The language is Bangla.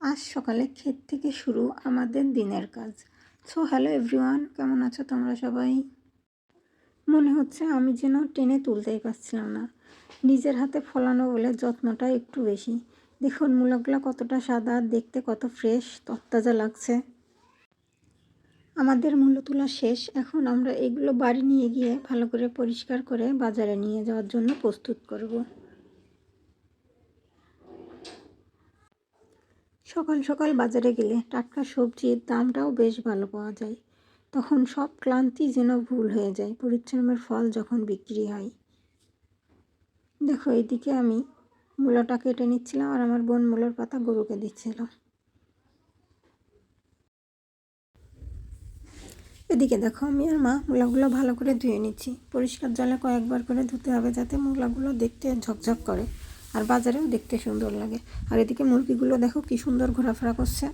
আজ সকালে ক্ষেত থেকে শুরু আমাদের দিনের কাজ। সো হ্যালো এভরিওয়ান, কেমন আছো তোমরা সবাই? মনে হচ্ছে আমি যেন টেনে তুলতেই পারছিলাম না। নিজের হাতে ফলানো বলে যত্নটা একটু বেশি। দেখুন মূলাগুলো কতটা সাদা, দেখতে কত ফ্রেশ, তরতাজা লাগছে। আমাদের মূলো তোলা শেষ। এখন আমরা এগুলো বাড়ি নিয়ে গিয়ে ভালো করে পরিষ্কার করে বাজারে নিয়ে যাওয়ার জন্য প্রস্তুত করব। সকাল সকাল বাজারে গেলে টাটকা সবজির দামটাও বেশ ভালো পাওয়া যায়। তখন সব ক্লান্তি যেন ভুল হয়ে যায় পরিশ্রমের ফল যখন বিক্রি হয়। দেখো এদিকে আমি মূলাটা কেটে নিচ্ছিলাম আর আমার বোন মূলার পাতা গরুকে দিচ্ছিল। এদিকে দেখো আমি আর মা মূলাগুলো ভালো করে ধুয়ে নিচ্ছি। পরিষ্কার জলে কয়েকবার করে ধুতে হবে যাতে মূলাগুলো দেখতে ঝকঝক করে আর বাজারেও দেখতে সুন্দর লাগে। আর এদিকে মুরগিগুলো দেখো কি সুন্দর ঘোরাফেরা করছে।